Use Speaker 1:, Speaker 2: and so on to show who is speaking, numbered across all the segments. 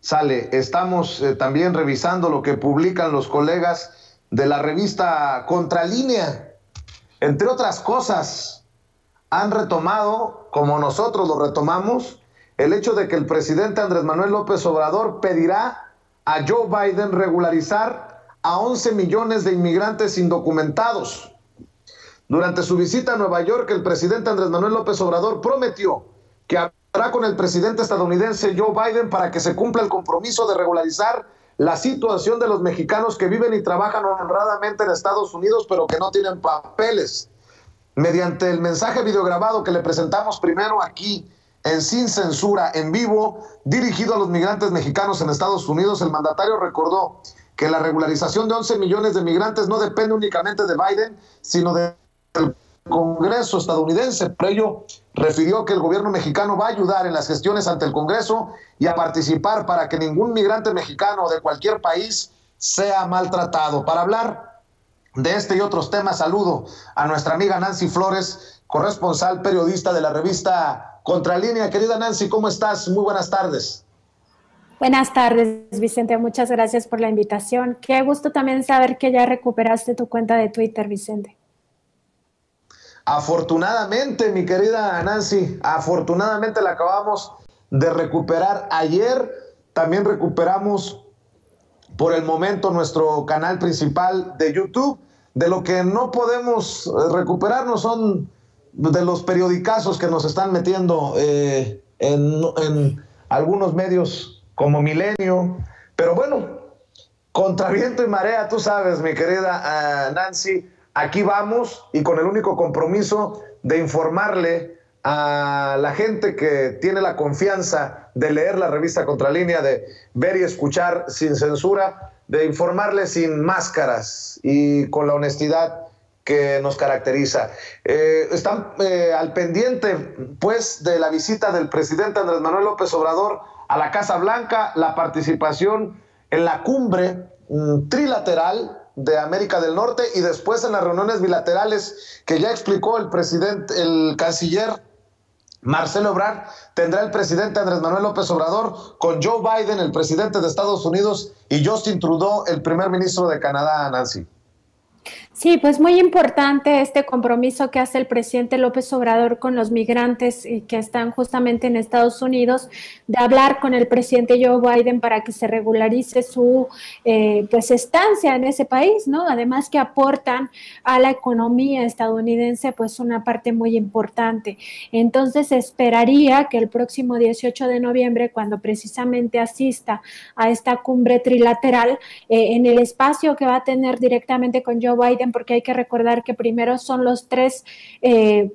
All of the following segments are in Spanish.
Speaker 1: Sale, estamos también revisando lo que publican los colegas de la revista Contralínea. Entre otras cosas, han retomado, como nosotros lo retomamos, el hecho de que el presidente Andrés Manuel López Obrador pedirá a Joe Biden regularizar a 11 millones de inmigrantes indocumentados. Durante su visita a Nueva York, el presidente Andrés Manuel López Obrador prometió que hablará con el presidente estadounidense Joe Biden para que se cumpla el compromiso de regularizar la situación de los mexicanos que viven y trabajan honradamente en Estados Unidos, pero que no tienen papeles. Mediante el mensaje videograbado que le presentamos primero aquí en Sin Censura, en vivo, dirigido a los migrantes mexicanos en Estados Unidos, el mandatario recordó que la regularización de 11 millones de migrantes no depende únicamente de Biden, sino del Congreso estadounidense. Por ello, refirió que el gobierno mexicano va a ayudar en las gestiones ante el Congreso y a participar para que ningún migrante mexicano de cualquier país sea maltratado. Para hablar de este y otros temas, saludo a nuestra amiga Nancy Flores, corresponsal periodista de la revista Contralínea. Querida Nancy, ¿cómo estás? Muy buenas tardes.
Speaker 2: Buenas tardes, Vicente. Muchas gracias por la invitación. Qué gusto también saber que ya recuperaste tu cuenta de Twitter, Vicente.
Speaker 1: Afortunadamente, mi querida Nancy, afortunadamente la acabamos de recuperar ayer. También recuperamos por el momento nuestro canal principal de YouTube. De lo que no podemos recuperarnos son de los periodicazos que nos están metiendo en algunos medios como Milenio. Pero bueno, contra viento y marea, tú sabes, mi querida Nancy, aquí vamos y con el único compromiso de informarle a la gente que tiene la confianza de leer la revista Contralínea, de ver y escuchar sin censura, de informarle sin máscaras y con la honestidad que nos caracteriza. Están al pendiente, pues, de la visita del presidente Andrés Manuel López Obrador a la Casa Blanca, la participación en la cumbre trilateral de América del Norte y después en las reuniones bilaterales que ya explicó el presidente, el canciller Marcelo Ebrard, tendrá el presidente Andrés Manuel López Obrador con Joe Biden, el presidente de Estados Unidos, y Justin Trudeau, el primer ministro de Canadá, Nancy.
Speaker 2: Sí, pues muy importante este compromiso que hace el presidente López Obrador con los migrantes que están justamente en Estados Unidos, de hablar con el presidente Joe Biden para que se regularice su pues estancia en ese país, ¿no? Además que aportan a la economía estadounidense pues una parte muy importante. Entonces esperaría que el próximo 18 de noviembre, cuando precisamente asista a esta cumbre trilateral, en el espacio que va a tener directamente con Joe Biden, porque hay que recordar que primero son los tres, el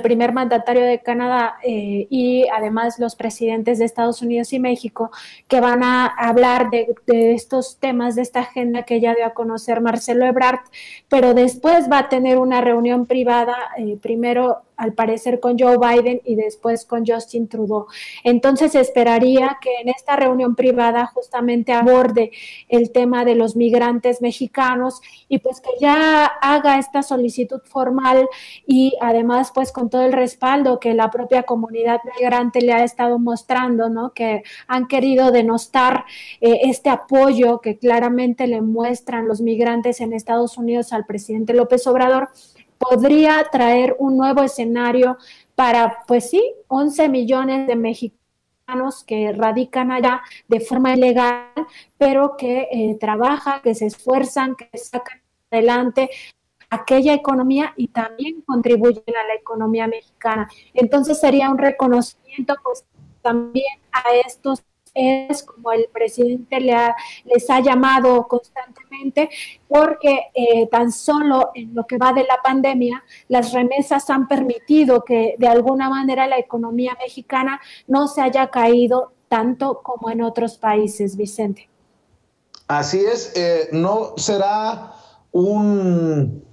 Speaker 2: primer mandatario de Canadá y además los presidentes de Estados Unidos y México, que van a hablar de estos temas, de esta agenda que ya dio a conocer Marcelo Ebrard, pero después va a tener una reunión privada, primero al parecer con Joe Biden y después con Justin Trudeau. Entonces esperaría que en esta reunión privada justamente aborde el tema de los migrantes mexicanos y pues que ya haga esta solicitud formal y además pues con todo el respaldo que la propia comunidad migrante le ha estado mostrando, ¿no? Que han querido denostar este apoyo que claramente le muestran los migrantes en Estados Unidos al presidente López Obrador, podría traer un nuevo escenario para, pues sí, 11 millones de mexicanos que radican allá de forma ilegal, pero que trabajan, que se esfuerzan, que sacan adelante aquella economía y también contribuyen a la economía mexicana. Entonces sería un reconocimiento pues también a estos como el presidente les ha llamado constantemente, porque tan solo en lo que va de la pandemia, las remesas han permitido que de alguna manera la economía mexicana no se haya caído tanto como en otros países, Vicente.
Speaker 1: Así es, no será un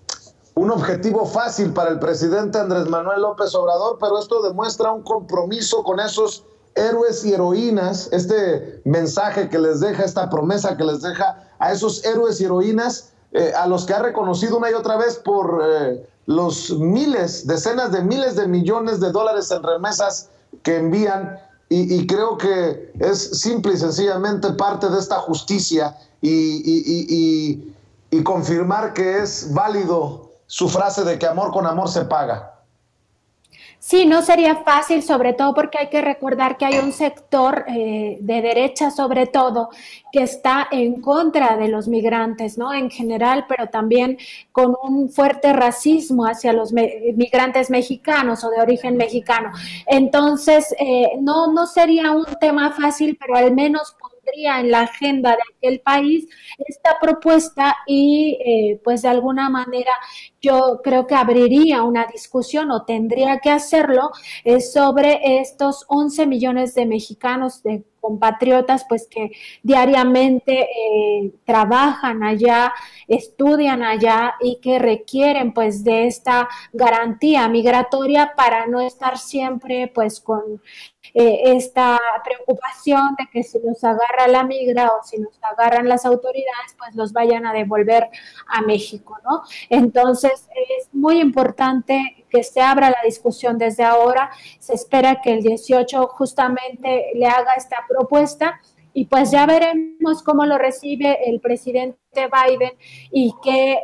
Speaker 1: objetivo fácil para el presidente Andrés Manuel López Obrador, pero esto demuestra un compromiso con esos héroes y heroínas, este mensaje que les deja, esta promesa que les deja a esos héroes y heroínas a los que ha reconocido una y otra vez por los miles, decenas de miles de millones de dólares en remesas que envían y creo que es simple y sencillamente parte de esta justicia y confirmar que es válido su frase de que amor con amor se paga.
Speaker 2: Sí, no sería fácil, sobre todo porque hay que recordar que hay un sector de derecha, sobre todo, que está en contra de los migrantes, ¿no? En general, pero también con un fuerte racismo hacia los migrantes mexicanos o de origen mexicano. Entonces, no sería un tema fácil, pero al menos pondría en la agenda de aquel país esta propuesta y pues de alguna manera yo creo que abriría una discusión o tendría que hacerlo sobre estos 11 millones de mexicanos, de compatriotas, pues que diariamente trabajan allá, estudian allá y que requieren pues de esta garantía migratoria para no estar siempre pues con esta preocupación de que si nos agarra la migra o si nos agarran las autoridades, pues los vayan a devolver a México, ¿no? Entonces, es muy importante que se abra la discusión desde ahora. Se espera que el 18 justamente le haga esta propuesta y pues ya veremos cómo lo recibe el presidente Biden y qué,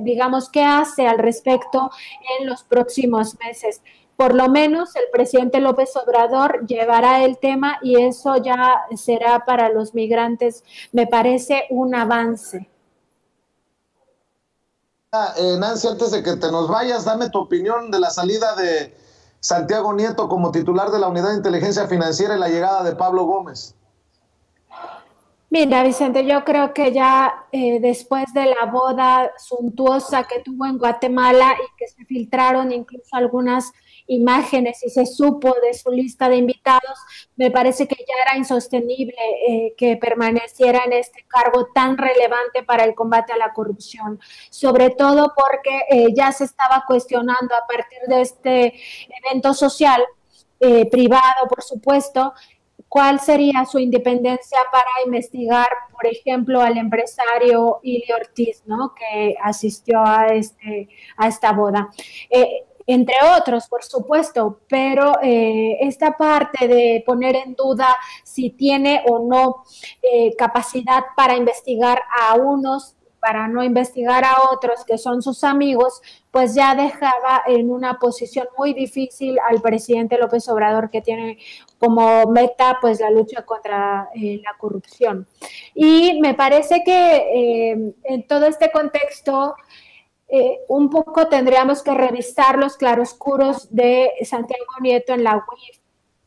Speaker 2: digamos, qué hace al respecto en los próximos meses. Por lo menos el presidente López Obrador llevará el tema y eso ya será para los migrantes, me parece un avance.
Speaker 1: Nancy, antes de que te nos vayas, dame tu opinión de la salida de Santiago Nieto como titular de la Unidad de Inteligencia Financiera y la llegada de Pablo Gómez.
Speaker 2: Mira, Vicente, yo creo que ya después de la boda suntuosa que tuvo en Guatemala y que se filtraron incluso algunas imágenes y se supo de su lista de invitados, me parece que ya era insostenible que permaneciera en este cargo tan relevante para el combate a la corrupción, sobre todo porque ya se estaba cuestionando a partir de este evento social, privado, por supuesto, cuál sería su independencia para investigar, por ejemplo, al empresario Ili Ortiz, ¿no? Que asistió a esta boda. Entre otros, por supuesto, pero esta parte de poner en duda si tiene o no capacidad para investigar a unos, para no investigar a otros que son sus amigos, pues ya dejaba en una posición muy difícil al presidente López Obrador, que tiene como meta pues la lucha contra la corrupción. Y me parece que en todo este contexto un poco tendríamos que revisar los claroscuros de Santiago Nieto en la UIF.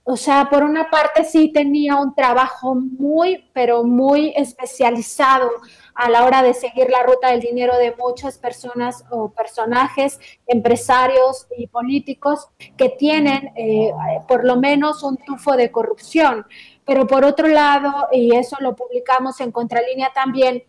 Speaker 2: O sea, por una parte sí tenía un trabajo muy, pero muy especializado a la hora de seguir la ruta del dinero de muchas personas o personajes, empresarios y políticos que tienen por lo menos un tufo de corrupción. Pero por otro lado, y eso lo publicamos en Contralínea también,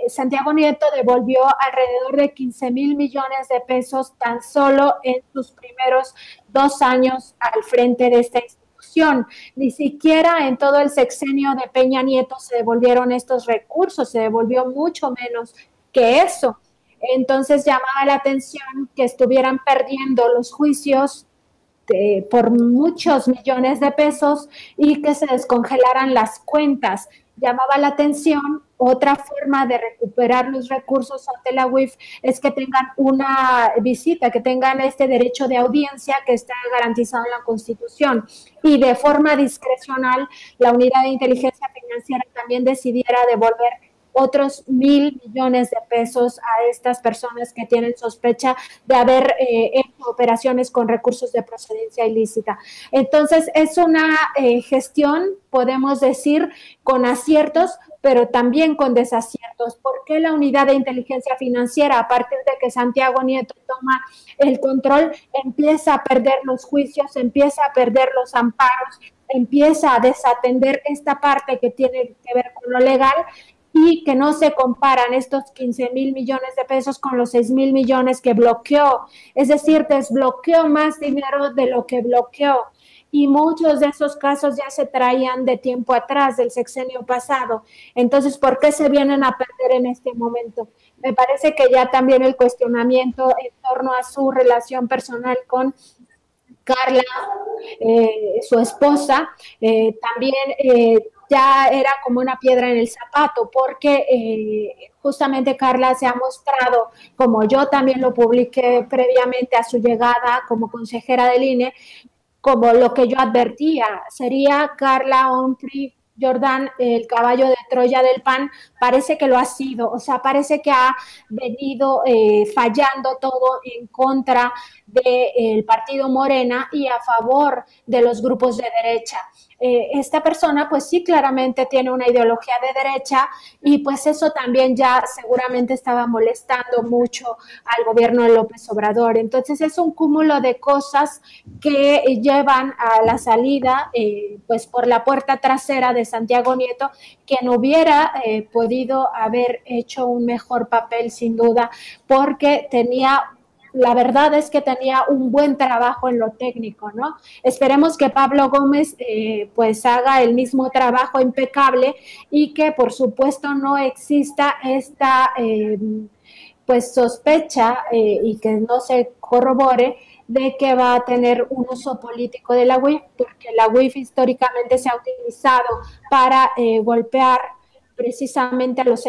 Speaker 2: Santiago Nieto devolvió alrededor de 15,000 millones de pesos tan solo en sus primeros 2 años al frente de esta institución. Ni siquiera en todo el sexenio de Peña Nieto se devolvieron estos recursos, se devolvió mucho menos que eso. Entonces llamaba la atención que estuvieran perdiendo los juicios por muchos millones de pesos y que se descongelaran las cuentas. Llamaba la atención. Otra forma de recuperar los recursos ante la UIF es que tengan una visita, que tengan este derecho de audiencia que está garantizado en la Constitución. Y de forma discrecional, la Unidad de Inteligencia Financiera también decidiera devolver otros 1,000 millones de pesos a estas personas que tienen sospecha de haber hecho operaciones con recursos de procedencia ilícita. Entonces, es una gestión, podemos decir, con aciertos, pero también con desaciertos. ¿Por qué la Unidad de Inteligencia Financiera, a partir de que Santiago Nieto toma el control, empieza a perder los juicios, empieza a perder los amparos, empieza a desatender esta parte que tiene que ver con lo legal? Y que no se comparan estos 15,000 millones de pesos con los 6,000 millones que bloqueó. Es decir, desbloqueó más dinero de lo que bloqueó. Y muchos de esos casos ya se traían de tiempo atrás, del sexenio pasado. Entonces, ¿por qué se vienen a perder en este momento? Me parece que ya también el cuestionamiento en torno a su relación personal con Carla, su esposa, también ya era como una piedra en el zapato, porque justamente Carla se ha mostrado, como yo también lo publiqué previamente a su llegada como consejera del INE, como lo que yo advertía, sería Carla Humphrey Jordan, el caballo de Troya del PAN. Parece que lo ha sido, o sea, parece que ha venido fallando todo en contra del partido Morena y a favor de los grupos de derecha. Esta persona pues sí claramente tiene una ideología de derecha y pues eso también ya seguramente estaba molestando mucho al gobierno de López Obrador. Entonces es un cúmulo de cosas que llevan a la salida pues por la puerta trasera de Santiago Nieto, quien hubiera podido haber hecho un mejor papel sin duda, porque la verdad es que tenía un buen trabajo en lo técnico, ¿no? Esperemos que Pablo Gómez pues haga el mismo trabajo impecable y que por supuesto no exista esta pues sospecha y que no se corrobore de que va a tener un uso político de la UIF, porque la UIF históricamente se ha utilizado para golpear precisamente a los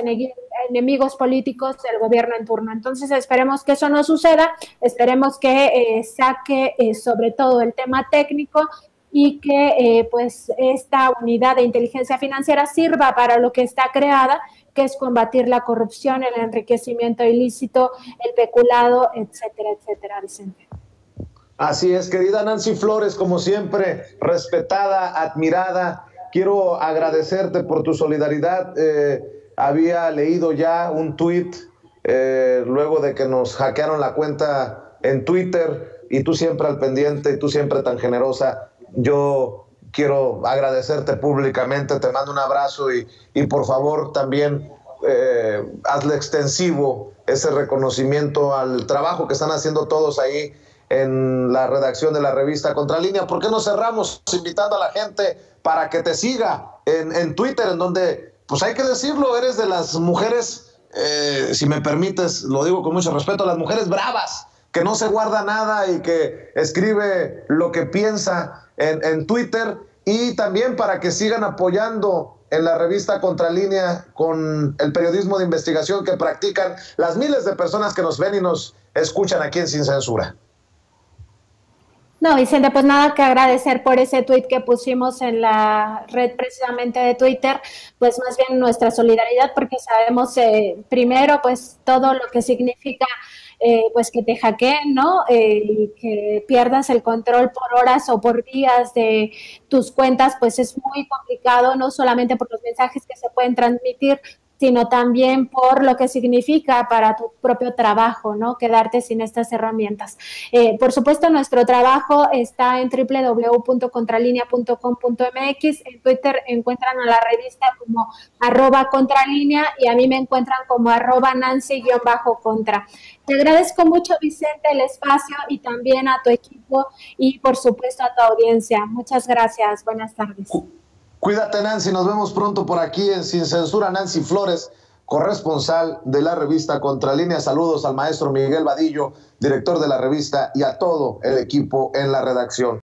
Speaker 2: enemigos políticos del gobierno en turno. Entonces esperemos que eso no suceda, esperemos que saque sobre todo el tema técnico y que pues esta unidad de inteligencia financiera sirva para lo que está creada, que es combatir la corrupción, el enriquecimiento ilícito, el peculado, etcétera, etcétera, Vicente.
Speaker 1: Así es, querida Nancy Flores, como siempre, respetada, admirada. Quiero agradecerte por tu solidaridad. Había leído ya un tuit luego de que nos hackearon la cuenta en Twitter y tú siempre al pendiente y tú siempre tan generosa. Yo quiero agradecerte públicamente, te mando un abrazo y por favor también hazle extensivo ese reconocimiento al trabajo que están haciendo todos ahí en la redacción de la revista Contralínea. ¿Por qué no cerramos invitando a la gente para que te siga en Twitter, en donde, pues hay que decirlo, eres de las mujeres, si me permites, lo digo con mucho respeto, las mujeres bravas, que no se guarda nada y que escribe lo que piensa en Twitter, y también para que sigan apoyando en la revista Contralínea con el periodismo de investigación que practican las miles de personas que nos ven y nos escuchan aquí en Sin Censura.
Speaker 2: No, Vicente, pues nada que agradecer por ese tuit que pusimos en la red precisamente de Twitter, pues más bien nuestra solidaridad, porque sabemos primero pues todo lo que significa pues que te hackeen, ¿no? Y que pierdas el control por horas o por días de tus cuentas, pues es muy complicado, no solamente por los mensajes que se pueden transmitir, sino también por lo que significa para tu propio trabajo, ¿no? Quedarte sin estas herramientas. Por supuesto, nuestro trabajo está en www.contralinea.com.mx. En Twitter encuentran a la revista como @contralinea y a mí me encuentran como @Nancy_contra. Te agradezco mucho, Vicente, el espacio y también a tu equipo y, por supuesto, a tu audiencia. Muchas gracias. Buenas tardes.
Speaker 1: Cuídate, Nancy, nos vemos pronto por aquí en Sin Censura. Nancy Flores, corresponsal de la revista Contralínea. Saludos al maestro Miguel Vadillo, director de la revista, y a todo el equipo en la redacción.